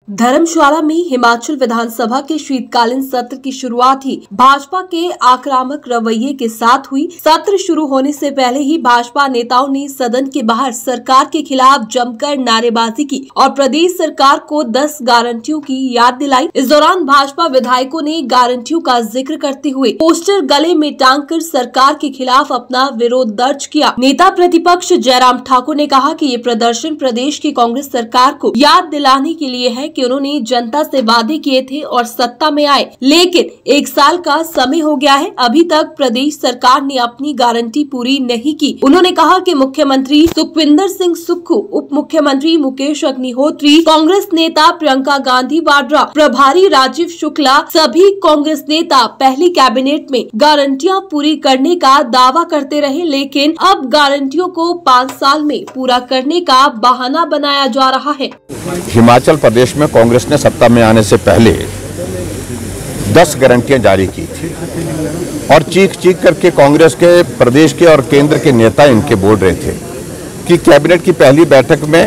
धर्मशाला में हिमाचल विधानसभा के शीतकालीन सत्र की शुरुआत ही भाजपा के आक्रामक रवैये के साथ हुई। सत्र शुरू होने से पहले ही भाजपा नेताओं ने सदन के बाहर सरकार के खिलाफ जमकर नारेबाजी की और प्रदेश सरकार को 10 गारंटियों की याद दिलाई। इस दौरान भाजपा विधायकों ने गारंटियों का जिक्र करते हुए पोस्टर गले में टांगकर सरकार के खिलाफ अपना विरोध दर्ज किया। नेता प्रतिपक्ष जयराम ठाकुर ने कहा कि ये प्रदर्शन प्रदेश की कांग्रेस सरकार को याद दिलाने के लिए है कि उन्होंने जनता से वादे किए थे और सत्ता में आए, लेकिन 1 साल का समय हो गया है, अभी तक प्रदेश सरकार ने अपनी गारंटी पूरी नहीं की। उन्होंने कहा कि मुख्यमंत्री सुखविंदर सिंह सुक्खू, उप मुख्यमंत्री मुकेश अग्निहोत्री, कांग्रेस नेता प्रियंका गांधी वाड्रा, प्रभारी राजीव शुक्ला, सभी कांग्रेस नेता पहली कैबिनेट में गारंटियां पूरी करने का दावा करते रहे, लेकिन अब गारंटियों को 5 साल में पूरा करने का बहाना बनाया जा रहा है। हिमाचल प्रदेश में कांग्रेस ने सत्ता में आने से पहले 10 गारंटियां जारी की थी और चीख करके कांग्रेस के प्रदेश के और केंद्र के नेता इनके बोल रहे थे कि कैबिनेट की पहली बैठक में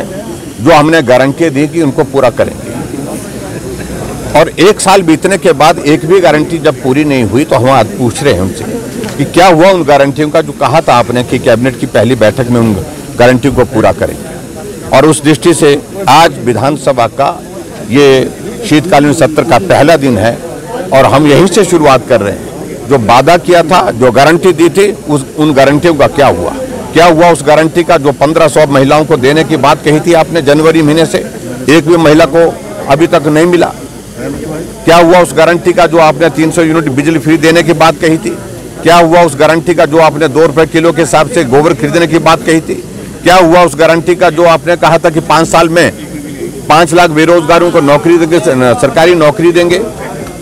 जो हमने गारंटियां दी कि उनको पूरा करेंगे। और 1 साल बीतने के बाद एक भी गारंटी जब पूरी नहीं हुई तो हम आज पूछ रहे हैं उनसे कि क्या हुआ उन गारंटियों का जो कहा था आपने कि कैबिनेट की पहली बैठक में उन गारंटियों को पूरा करेंगे। और उस दृष्टि से आज विधानसभा का ये शीतकालीन सत्र का पहला दिन है और हम यहीं से शुरुआत कर रहे हैं। जो वादा किया था, जो गारंटी दी थी, उन गारंटियों का क्या हुआ उस गारंटी का जो 1500 महिलाओं को देने की बात कही थी आपने जनवरी महीने से, एक भी महिला को अभी तक नहीं मिला। क्या हुआ उस गारंटी का जो आपने 300 यूनिट बिजली फ्री देने की बात कही थी? क्या हुआ उस गारंटी का जो आपने 2 रुपए किलो के हिसाब से गोबर खरीदने की बात कही थी? क्या हुआ उस गारंटी का जो आपने कहा था कि 5 साल में 5 लाख बेरोजगारों को नौकरी देंगे, सरकारी नौकरी देंगे?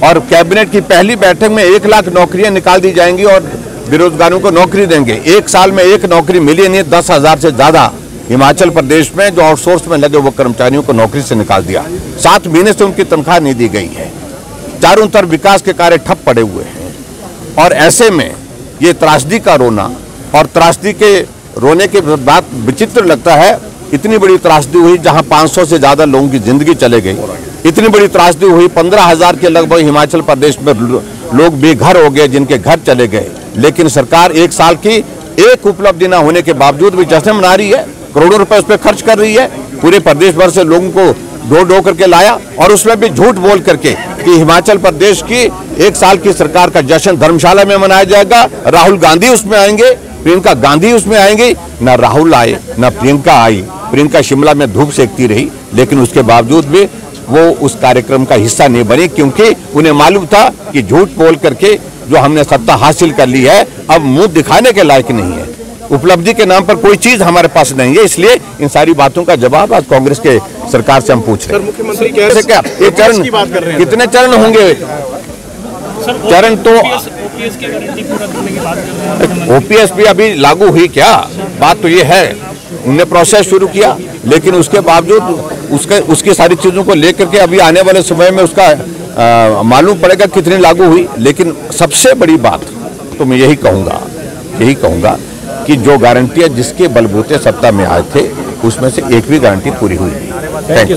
और कैबिनेट की पहली बैठक में 1 लाख नौकरियां निकाल दी जाएंगी और बेरोजगारों को नौकरी देंगे। 1 साल में 1 नौकरी मिली नहीं, 10,000 से ज्यादा हिमाचल प्रदेश में जो आउटसोर्स में लगे वो कर्मचारियों को नौकरी से निकाल दिया। 7 महीने से उनकी तनख्वाह नहीं दी गई है। चारों तरफ विकास के कार्य ठप पड़े हुए हैं और ऐसे में ये त्रासदी का रोना और त्रासदी के रोने के बाद विचित्र लगता है। इतनी बड़ी त्रासदी हुई जहां 500 से ज्यादा लोगों की जिंदगी चले गई। इतनी बड़ी त्रासदी हुई 15,000 के लगभग हिमाचल प्रदेश में लोग बेघर हो गए, जिनके घर चले गए। लेकिन सरकार 1 साल की एक उपलब्धि न होने के बावजूद भी जश्न मना रही है, करोड़ों रुपए उस पर खर्च कर रही है। पूरे प्रदेश भर से लोगों को ढो करके लाया और उसमें भी झूठ बोल करके कि हिमाचल प्रदेश की 1 साल की सरकार का जश्न धर्मशाला में मनाया जाएगा। राहुल गांधी उसमें आएंगे, प्रियंका गांधी उसमें आएंगी। न राहुल आए न प्रियंका आई। प्रियंका शिमला में धूप सेकती रही, लेकिन उसके बावजूद भी वो उस कार्यक्रम का हिस्सा नहीं बनी, क्योंकि उन्हें मालूम था कि झूठ बोल करके जो हमने सत्ता हासिल कर ली है अब मुंह दिखाने के लायक नहीं है। उपलब्धि के नाम पर कोई चीज हमारे पास नहीं है, इसलिए इन सारी बातों का जवाब आज कांग्रेस के सरकार से हम पूछ रहे हैं। मुख्यमंत्री क्या ये चरण, कितने चरण होंगे? चरण तो ओपीएस भी अभी लागू हुई क्या? बात तो ये है, उन्होंने प्रोसेस शुरू किया, लेकिन उसके बावजूद उसकी सारी चीजों को लेकर के अभी आने वाले समय में उसका मालूम पड़ेगा कितनी लागू हुई। लेकिन सबसे बड़ी बात तो मैं यही कहूंगा कि जो गारंटियां जिसके बलबूते सत्ता में आए थे उसमें से एक भी गारंटी पूरी हुई नहीं। Thank you.